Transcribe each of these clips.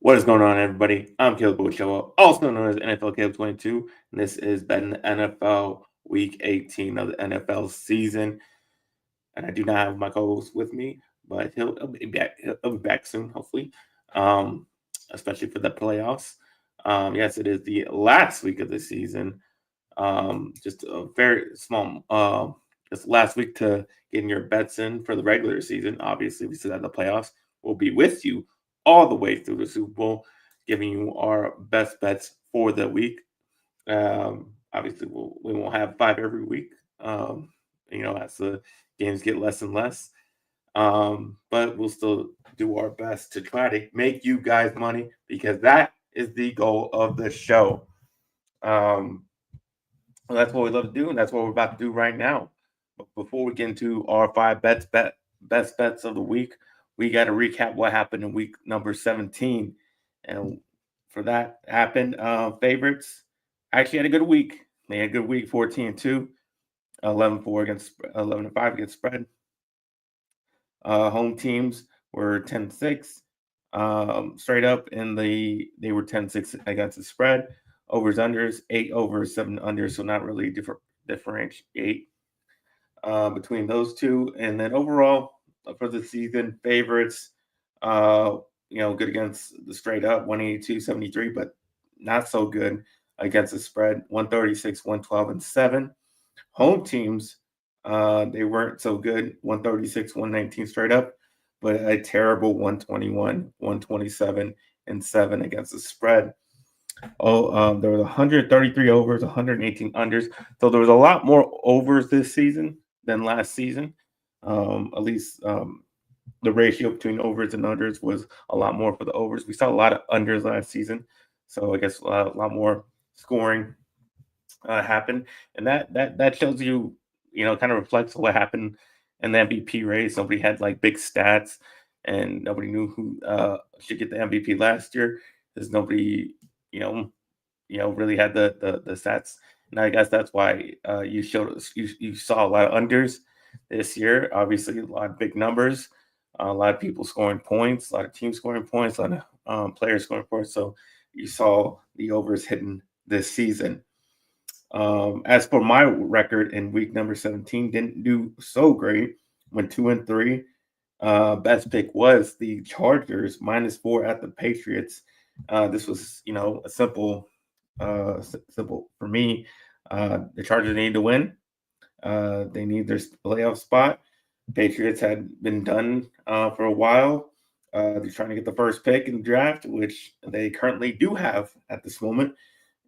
What is going on, everybody? I'm Caleb also known as NFL Caleb 22, and this is the NFL Week 18 of the NFL season. And I do not have my co-host with me, but he'll be back. He'll be back soon, hopefully, um, especially for the playoffs. Yes, it is the last week of the season. Just a very small. It's last week to getting your bets in for the regular season. Obviously, we still have the playoffs. We'll be with you all the way through the Super Bowl, giving you our best bets for the week. Obviously, we won't have five every week. As the games get less and less. But we'll still do our best to try to make you guys money because that is the goal of the show. Um, well, that's what we love to do, and that's what we're about to do right now. But before we get into our best bets of the week, we got to recap what happened in week number 17. And for that happened, favorites actually had a good week. They had a good week, 14-2, 11-4 against 11-5 against spread. Home teams were 10-6 straight up, and they were 10-6 against the spread. Overs unders, 8 overs, 7 unders, so not really differentiate between those two. And then overall for the season, favorites, good against the straight up 182-73, but not so good against the spread 136, 112, and 7. Home teams, they weren't so good 136, 119 straight up, but a terrible 121, 127, and 7 against the spread. There was 133 overs, 118 unders. So there was a lot more overs this season than last season. At least the ratio between overs and unders was a lot more for the overs. We saw a lot of unders last season, so I guess a lot more scoring happened, and that shows you, kind of reflects what happened in the MVP race. Nobody had like big stats, and nobody knew who should get the MVP last year because nobody, you know, really had the stats. And I guess that's why you showed us you saw a lot of unders this year. Obviously, a lot of big numbers, a lot of people scoring points, a lot of teams scoring points, a lot of players scoring points. So you saw the overs hitting this season. As for my record in week number 17, didn't do so great. Went 2-3. Best pick was the Chargers -4 at the Patriots. This was, a simple for me. The Chargers need to win. They need their playoff spot. Patriots had been done for a while. They're trying to get the first pick in the draft, which they currently do have at this moment.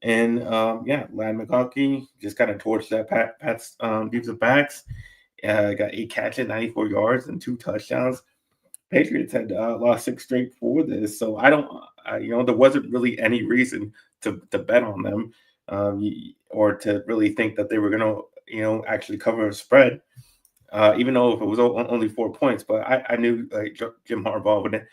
And Lad McConkey just kind of torched that Pat's defensive backs. Got 8 catches, 94 yards, and 2 touchdowns. Patriots had lost 6 straight for this, so I don't, there wasn't really any reason to bet on them, or to really think that they were going to, actually cover a spread, even though if it was only 4 points. But I knew like Jim Harbaugh would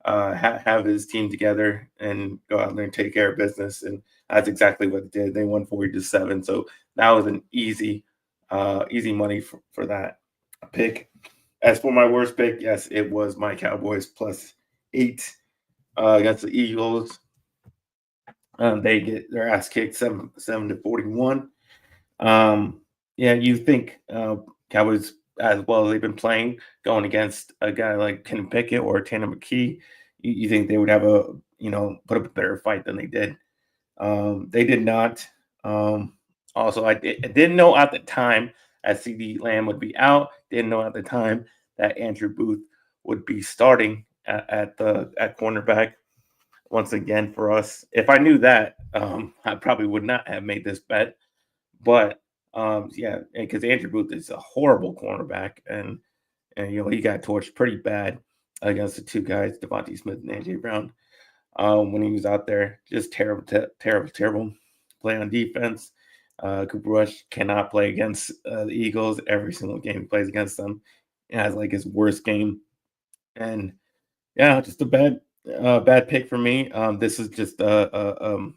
have his team together and go out there and take care of business, and that's exactly what they did. They won 40-7, so that was an easy money for that pick. As for my worst pick, yes, it was my Cowboys +8 against the Eagles. They get their ass kicked 7-41. You think Cowboys, as well as they've been playing, going against a guy like Kenny Pickett or Tanner McKee, you think they would have put up a better fight than they did. They did not. Also, I didn't know at the time that CD Lamb would be out. Didn't know at the time that Andrew Booth would be starting at cornerback once again for us. If I knew that, I probably would not have made this bet. But because Andrew Booth is a horrible cornerback, and he got torched pretty bad against the two guys, Devontae Smith and AJ Brown, when he was out there. Just terrible play on defense. Cooper Rush cannot play against the Eagles. Every single game he plays against them, it has like his worst game. And just a bad pick for me. This is just a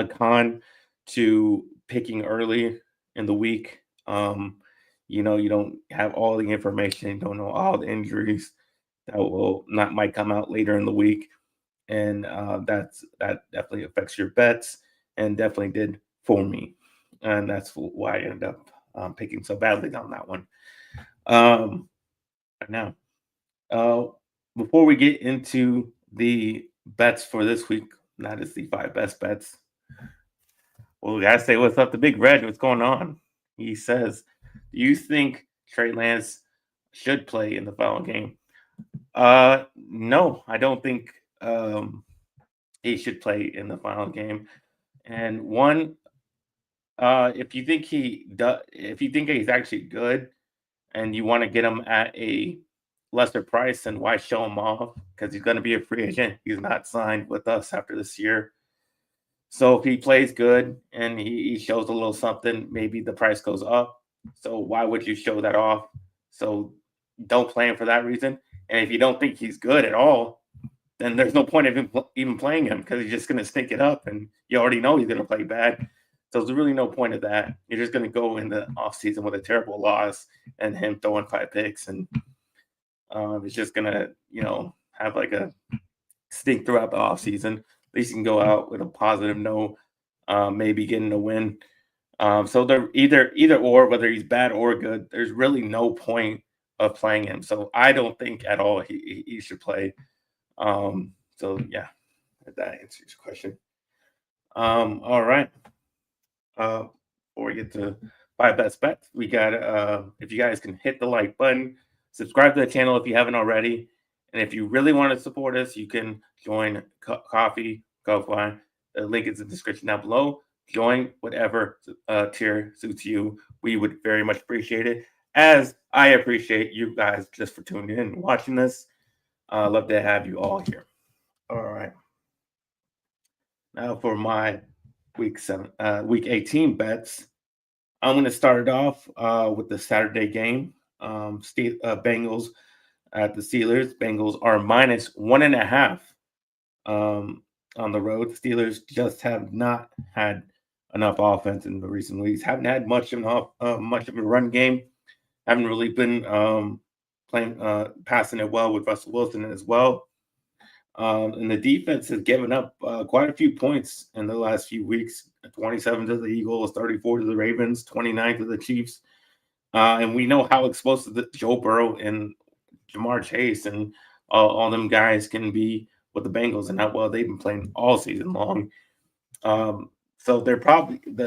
con to picking early in the week. You don't have all the information, you don't know all the injuries that might come out later in the week. and that definitely affects your bets, and definitely did for me, and that's why I ended up picking so badly on that one. Um, Now, uh, before we get into the bets for this week, that is the five best bets. Well, we gotta say what's up to Big Red. What's going on? He says, "Do you think Trey Lance should play in the final game?" No, I don't think he should play in the final game. And one, if you think he's actually good, and you want to get him at a lesser price, then why show him off? Because he's going to be a free agent. He's not signed with us after this year. So if he plays good and he shows a little something, maybe the price goes up. So why would you show that off? So don't play him for that reason. And if you don't think he's good at all, then there's no point of even playing him because he's just going to stink it up, and you already know he's going to play bad. So there's really no point of that. You're just going to go in the offseason with a terrible loss and him throwing 5 picks, and it's just going to, have like a stink throughout the offseason. At least you can go out with a positive note, maybe getting a win. So they're either or, whether he's bad or good, there's really no point of playing him. So I don't think at all he should play. So yeah, if that answers your question. All right. Before we get to five best bets, we got if you guys can hit the like button, subscribe to the channel if you haven't already, and if you really want to support us, you can join Coffee, Ko-Fi. The link is in the description down below. Join whatever tier suits you. We would very much appreciate it, as I appreciate you guys just for tuning in and watching this. Love to have you all here. All right. Now for my week 18 bets, I'm going to start it off with the Saturday game. Bengals at the Steelers. Bengals are -1.5 on the road. The Steelers just have not had enough offense in the recent weeks. Haven't had much of a run game. Haven't really been passing it well with Russell Wilson as well. And the defense has given up quite a few points in the last few weeks. 27 to the Eagles, 34 to the Ravens, 29 to the Chiefs. And we know how explosive Joe Burrow and Jamar Chase and all them guys can be with the Bengals, and how well they've been playing all season long. So the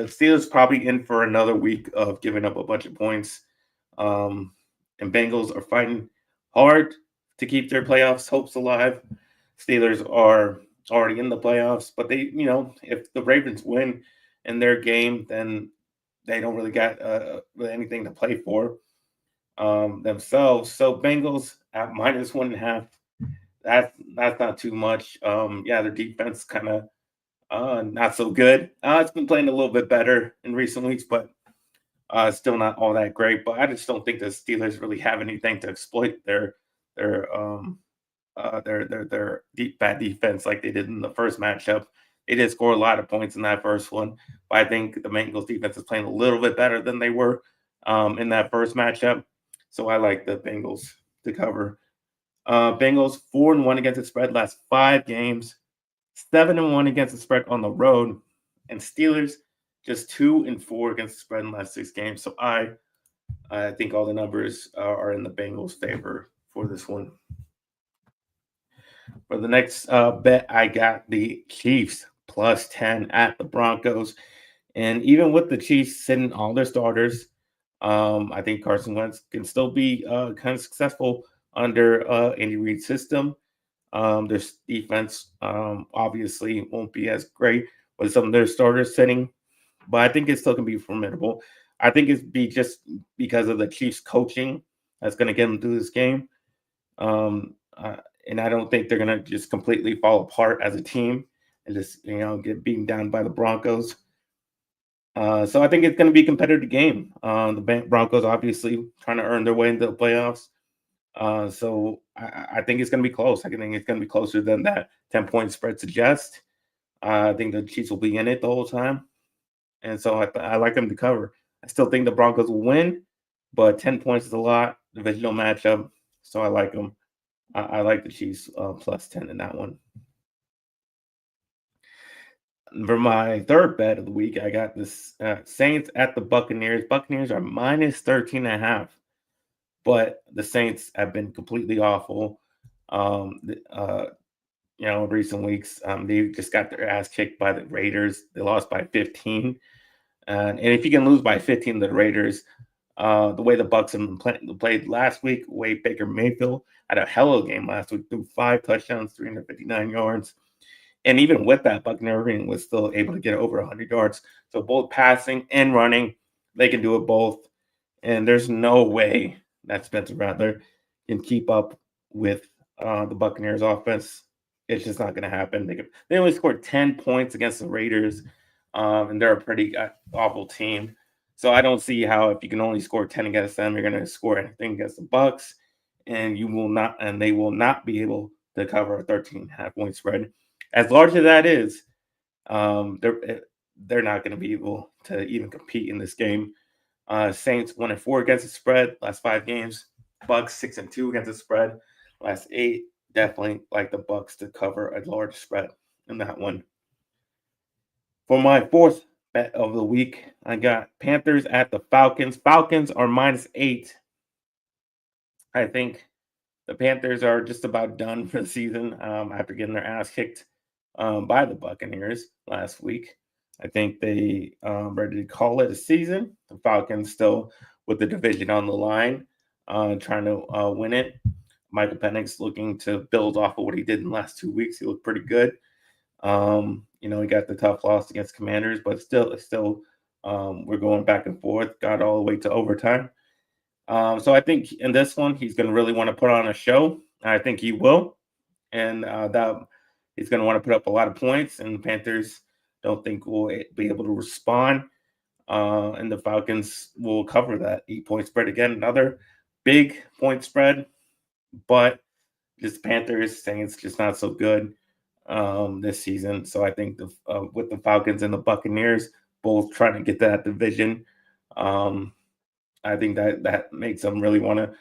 Steelers probably in for another week of giving up a bunch of points. And Bengals are fighting hard to keep their playoffs hopes alive. Steelers are already in the playoffs, but they, if the Ravens win in their game, then they don't really got really anything to play for themselves. So Bengals at -1.5. That's not too much. Yeah, their defense kind of not so good. It's been playing a little bit better in recent weeks, but still not all that great. But I just don't think the Steelers really have anything to exploit their bad defense like they did in the first matchup. They did score a lot of points in that first one, but I think the Bengals defense is playing a little bit better than they were in that first matchup. So I like the Bengals to cover. Bengals 4-1 against the spread last 5 games, 7-1 against the spread on the road, and Steelers just 2-4 against the spread in the last 6 games. So I think all the numbers are in the Bengals' favor for this one. For the next bet, I got the Chiefs +10 at the Broncos. And even with the Chiefs sitting all their starters, I think Carson Wentz can still be kind of successful under Andy Reid's system. Their defense obviously won't be as great with some of their starters sitting, but I think it still can be formidable. I think it's just because of the Chiefs coaching that's going to get them through this game. And I don't think they're going to just completely fall apart as a team and just, get beaten down by the Broncos. So I think it's going to be a competitive game. The Broncos obviously trying to earn their way into the playoffs. So I think it's going to be close. I think it's going to be closer than that 10-point spread suggests. I think the Chiefs will be in it the whole time. And so I like them to cover. I still think the Broncos will win, but 10 points is a lot. Divisional matchup. So I like them. I like the Chiefs +10 in that one. For my third bet of the week, I got this Saints at the Buccaneers. Buccaneers are minus 13.5, but the Saints have been completely awful. Recent weeks, they just got their ass kicked by the Raiders. They lost by 15. And if you can lose by 15 to the Raiders, the way the Bucks have played last week, Wade Baker Mayfield had a hell of a game last week, threw 5 touchdowns, 359 yards. And even with that, Buccaneers was still able to get over 100 yards. So both passing and running, they can do it both. And there's no way that Spencer Rattler can keep up with the Buccaneers offense. It's just not going to happen. They only scored 10 points against the Raiders, and they're a pretty awful team. So I don't see how if you can only score 10 against them, you're going to score anything against the Bucks, and they will not be able to cover a 13.5 point spread. As large as that is, they're not going to be able to even compete in this game. Saints 1-4 against the spread last 5 games. Bucks 6-2 against the spread last 8. Definitely like the Bucks to cover a large spread in that one. For my fourth bet of the week, I got Panthers at the Falcons. Falcons are -8. I think the Panthers are just about done for the season after getting their ass kicked by the Buccaneers last week. I think they ready to call it a season. The Falcons still with the division on the line, trying to win it. Michael Penix looking to build off of what he did in the last 2 weeks. He looked pretty good. He got the tough loss against Commanders, but still, we're going back and forth. Got all the way to overtime. So I think in this one, he's going to really want to put on a show. I think he will, and that he's going to want to put up a lot of points. And the Panthers don't think will be able to respond. And the Falcons will cover that 8-point spread again. Another big point spread, but just Panthers saying it's just not so good this season. So I think with the Falcons and the Buccaneers both trying to get that division, I think that makes them really want to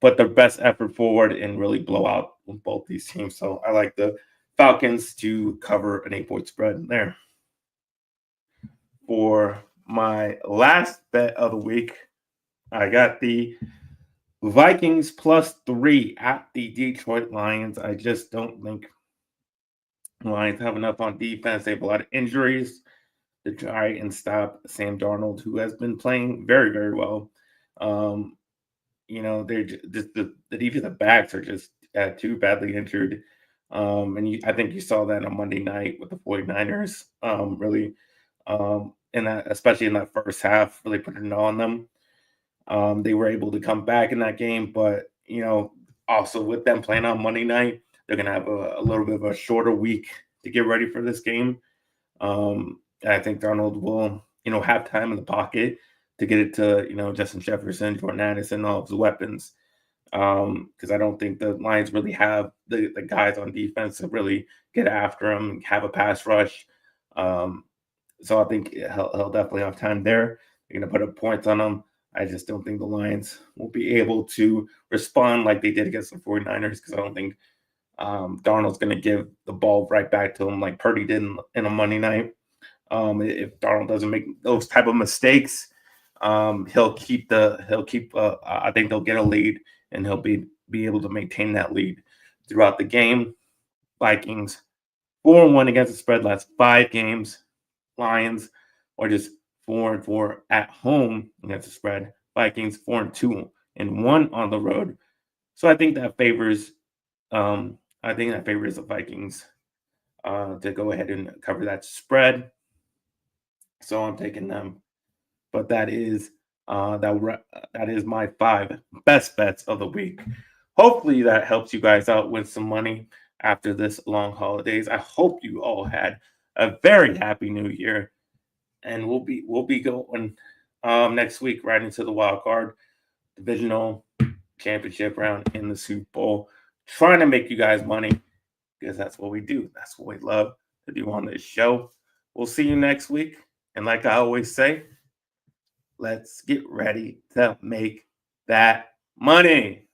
put their best effort forward and really blow out both these teams. So I like the Falcons to cover an 8-point spread there. For my last bet of the week, I got the Vikings +3 at the Detroit Lions. I just don't think the Lions have enough on defense. They have a lot of injuries to try and stop Sam Darnold, who has been playing very, very well. They're just the defensive backs are just too badly injured. I think you saw that on Monday night with the 49ers, really, especially in that first half, really putting it on them. They were able to come back in that game, but also with them playing on Monday night, they're gonna have a little bit of a shorter week to get ready for this game. I think Darnold will, have time in the pocket to get it to, Justin Jefferson, Jordan Addison, all of his weapons. Because I don't think the Lions really have the guys on defense to really get after him and have a pass rush. So I think he'll definitely have time there. They're going to put up points on him. I just don't think the Lions will be able to respond like they did against the 49ers because I don't think Darnold's going to give the ball right back to him like Purdy did in a Monday night. If Darnold doesn't make those type of mistakes, he'll keep. I think they'll get a lead, and he'll be able to maintain that lead throughout the game. Vikings 4-1 against the spread last 5 games. Lions are just 4-4 at home against the spread. Vikings 4-2 and 1 on the road. So I think that favors. The Vikings to go ahead and cover that spread. So I'm taking them. But that is my 5 best bets of the week. Hopefully that helps you guys out with some money after this long holidays. I hope you all had a very happy new year, and we'll be going next week right into the wild card divisional championship round in the Super Bowl, trying to make you guys money because that's what we do. That's what we love to do on this show. We'll see you next week, and like I always say, let's get ready to make that money.